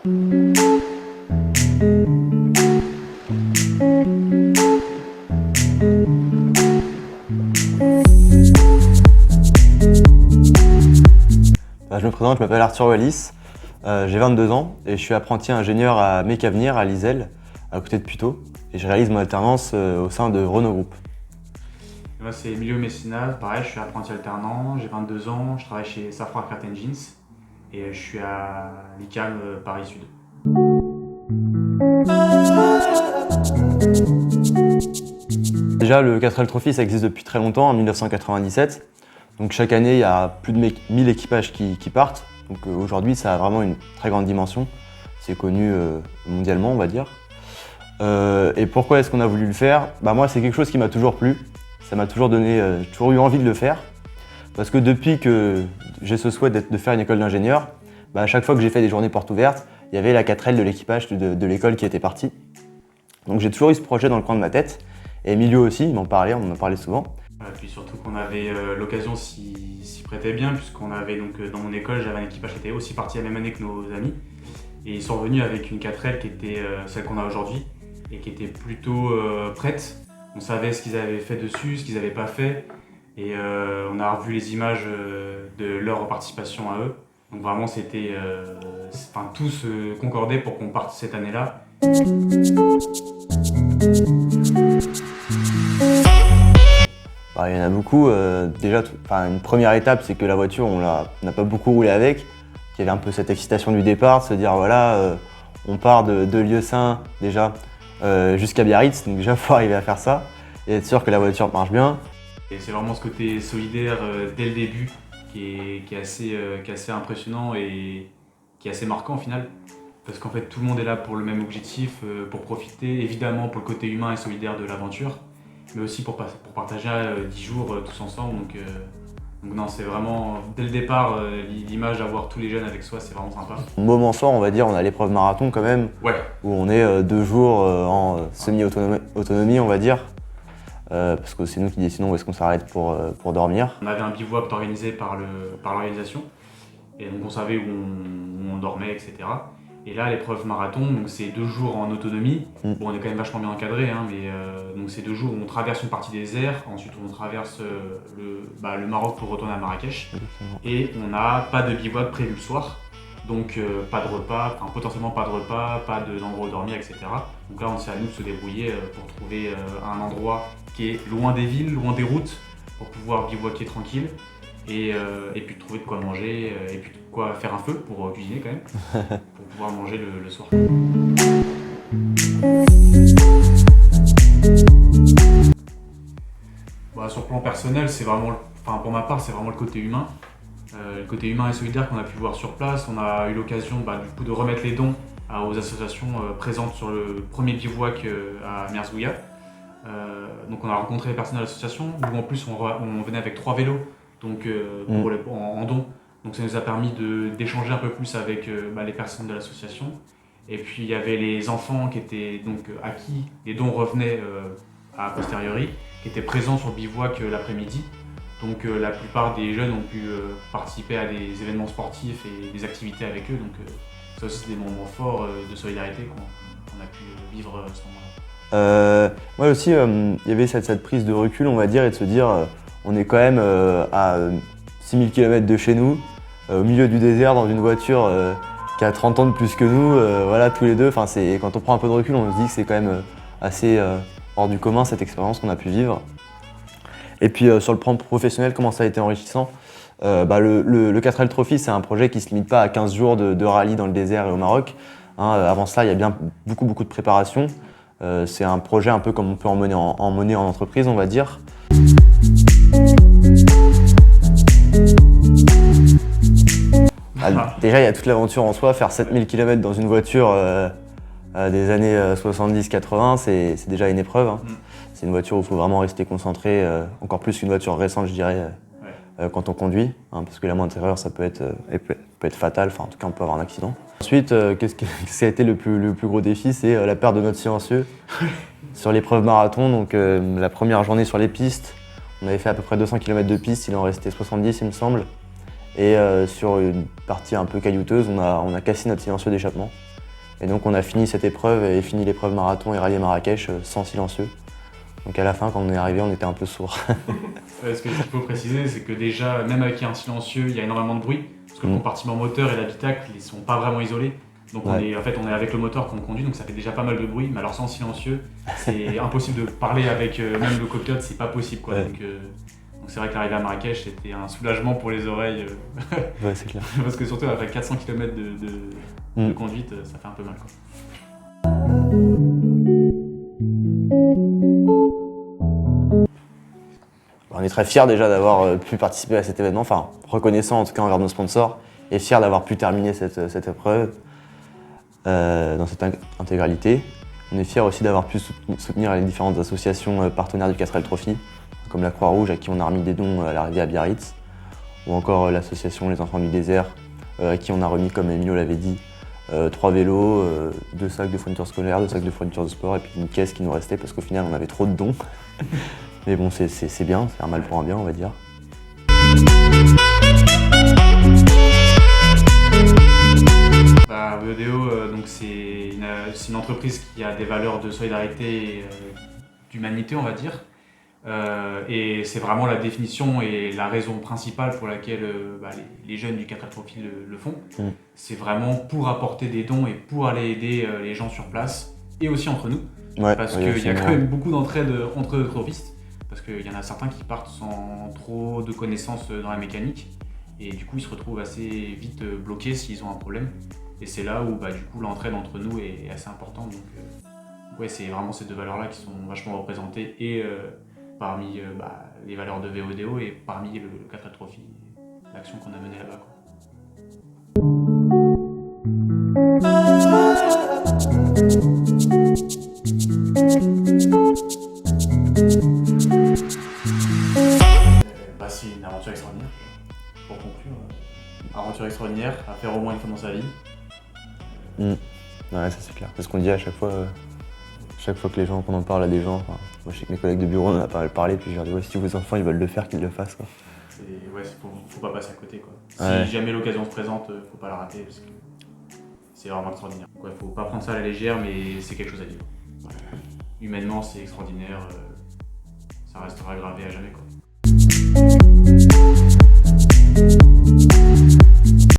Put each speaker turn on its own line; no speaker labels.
Je me présente, je m'appelle Arthur Wallis, j'ai 22 ans et je suis apprenti ingénieur à Mécavenir à Liselle, à côté de Puteaux, et je réalise mon alternance au sein de Renault Group.
Moi c'est Emilio Messina, pareil, je suis apprenti alternant, j'ai 22 ans, je travaille chez Safran Aircraft Engines et je suis à l'ICAM Paris Sud.
Déjà le 4L Trophy ça existe depuis très longtemps, en 1997. Donc chaque année il y a plus de 1000 équipages qui partent. Donc aujourd'hui ça a vraiment une très grande dimension. C'est connu mondialement on va dire. Et pourquoi est-ce qu'on a voulu le faire? Moi c'est quelque chose qui m'a toujours plu. Ça m'a toujours donné, j'ai toujours eu envie de le faire. Parce que depuis que j'ai ce souhait de faire une école d'ingénieur, à chaque fois que j'ai fait des journées portes ouvertes, il y avait la 4L de l'équipage de l'école qui était partie. Donc j'ai toujours eu ce projet dans le coin de ma tête. Et Emilio aussi, il m'en parlait, on en parlait souvent.
Et puis surtout qu'on avait l'occasion s'y prêtait bien, puisqu'on avait donc dans mon école, j'avais un équipage qui était aussi parti la même année que nos amis. Et ils sont revenus avec une 4L qui était celle qu'on a aujourd'hui et qui était plutôt prête. On savait ce qu'ils avaient fait dessus, ce qu'ils n'avaient pas fait. Et on a revu les images de leur participation à eux. Donc vraiment c'était, tout se concordait pour qu'on parte cette année-là.
Il y en a beaucoup. Déjà, une première étape, c'est que la voiture, on n'a pas beaucoup roulé avec. Il y avait un peu cette excitation du départ, de se dire voilà, on part de Lieusaint déjà jusqu'à Biarritz, donc déjà il faut arriver à faire ça et être sûr que la voiture marche bien.
Et c'est vraiment ce côté solidaire dès le début qui est assez impressionnant et qui est assez marquant au final. Parce qu'en fait tout le monde est là pour le même objectif, pour profiter, évidemment pour le côté humain et solidaire de l'aventure, mais aussi pour partager 10 jours tous ensemble. Donc non, c'est vraiment, dès le départ, l'image d'avoir tous les jeunes avec soi, c'est vraiment sympa.
Moment fort, on va dire, on a l'épreuve marathon quand même,
ouais.
Où on est 2 jours en semi-autonomie, on va dire. Parce que c'est nous qui décidons où est-ce qu'on s'arrête pour dormir.
On avait un bivouac organisé par l'organisation, et donc on savait où on dormait, etc. Et là, l'épreuve marathon, donc c'est 2 jours en autonomie. Bon, on est quand même vachement bien encadré, mais donc c'est 2 jours où on traverse une partie des airs, ensuite on traverse le Maroc pour retourner à Marrakech. Et on n'a pas de bivouac prévu le soir, donc pas de repas, potentiellement pas de repas, pas d'endroit où dormir, etc. Donc là, c'est à nous de se débrouiller pour trouver un endroit qui est loin des villes, loin des routes, pour pouvoir bivouaquer tranquille. Et puis trouver de quoi manger, et puis de quoi faire un feu pour cuisiner quand même, pour pouvoir manger le soir. Sur le plan personnel, c'est vraiment, pour ma part, c'est vraiment le côté humain. Le côté humain et solidaire qu'on a pu voir sur place. On a eu l'occasion du coup de remettre les dons aux associations présentes sur le premier bivouac à Merzouga. Donc on a rencontré les personnes de l'association, où en plus on venait avec 3 vélos. Donc en don. Donc ça nous a permis d'échanger un peu plus avec les personnes de l'association. Et puis il y avait les enfants qui étaient à qui les dons revenaient a posteriori, qui étaient présents sur le bivouac l'après-midi. Donc la plupart des jeunes ont pu participer à des événements sportifs et des activités avec eux. Donc ça aussi c'est des moments forts de solidarité qu'on a pu vivre à ce moment-là.
Moi aussi, il y avait cette prise de recul, on va dire, et de se dire on est quand même à 6000 km de chez nous, au milieu du désert, dans une voiture qui a 30 ans de plus que nous, voilà, tous les deux. Quand on prend un peu de recul, on se dit que c'est quand même assez hors du commun cette expérience qu'on a pu vivre. Et puis sur le plan professionnel, comment ça a été enrichissant? Le 4L Trophy, c'est un projet qui ne se limite pas à 15 jours de rallye dans le désert et au Maroc. Avant ça, il y a bien beaucoup de préparation. C'est un projet un peu comme on peut en mener en entreprise, on va dire. Déjà, il y a toute l'aventure en soi. Faire 7000 km dans une voiture des années 70-80, c'est déjà une épreuve. C'est une voiture où il faut vraiment rester concentré, encore plus qu'une voiture récente, je dirais, quand on conduit. Parce que la moindre erreur, ça peut être fatal. En tout cas, on peut avoir un accident. Ensuite, qu'est-ce qui a été le plus gros défi? C'est la perte de notre silencieux sur l'épreuve marathon. Donc, la première journée sur les pistes, on avait fait à peu près 200 km de piste, il en restait 70, il me semble. Et sur une partie un peu caillouteuse, on a cassé notre silencieux d'échappement. Et donc on a fini cette épreuve et fini l'épreuve marathon et rallye Marrakech sans silencieux. Donc à la fin, quand on est arrivé, on était un peu sourds.
Ce qu'il faut préciser, c'est que déjà, même avec un silencieux, il y a énormément de bruit, parce que le compartiment moteur et l'habitacle, ils sont pas vraiment isolés. Donc on est avec le moteur qu'on conduit, donc ça fait déjà pas mal de bruit, mais alors sans silencieux, c'est impossible de parler avec même le copilote, c'est pas possible quoi.
Ouais.
Donc c'est vrai que l'arrivée à Marrakech, c'était un soulagement pour les oreilles,
Ouais, c'est clair.
parce que surtout après 400 km de conduite, ça fait un peu mal quoi.
On est très fiers déjà d'avoir pu participer à cet événement, enfin reconnaissant en tout cas envers nos sponsors et fiers d'avoir pu terminer cette épreuve dans cette intégralité. On est fiers aussi d'avoir pu soutenir les différentes associations partenaires du Castrel Trophy, comme la Croix-Rouge à qui on a remis des dons à l'arrivée à Biarritz, ou encore l'association Les Enfants du Désert à qui on a remis, comme Emilio l'avait dit, 3 vélos, 2 sacs de fournitures scolaires, 2 sacs de fournitures de sport et puis une caisse qui nous restait parce qu'au final on avait trop de dons. Mais bon, c'est bien, c'est un mal pour un bien, on va dire.
VEDO, donc c'est une entreprise qui a des valeurs de solidarité et d'humanité, on va dire. Et c'est vraiment la définition et la raison principale pour laquelle les jeunes du Castrel Trophy le font. C'est vraiment pour apporter des dons et pour aller aider les gens sur place et aussi entre nous.
Ouais,
parce qu'il y a quand même beaucoup d'entraide entre trophistes. Parce qu'il y en a certains qui partent sans trop de connaissances dans la mécanique et du coup ils se retrouvent assez vite bloqués s'ils ont un problème. Et c'est là où du coup l'entraide entre nous est assez importante. Donc ouais, c'est vraiment ces deux valeurs-là qui sont vachement représentées et parmi les valeurs de VEDO et parmi le Castrel Trophy, l'action qu'on a menée là-bas quoi. C'est une aventure extraordinaire. Pour conclure, aventure extraordinaire à faire au moins une fois dans sa vie.
Ouais, ça c'est clair. C'est ce qu'on dit à chaque fois que les gens, qu'on en parle à des gens. Enfin, moi je sais que mes collègues de bureau on en a parlé, puis je leur dis si vos enfants ils veulent le faire, qu'ils le fassent quoi.
Faut pas passer à côté quoi.
Ouais.
Si jamais l'occasion se présente, faut pas la rater parce que c'est vraiment extraordinaire. Ouais, faut pas prendre ça à la légère, mais c'est quelque chose à vivre. Humainement c'est extraordinaire, ça restera gravé à jamais quoi.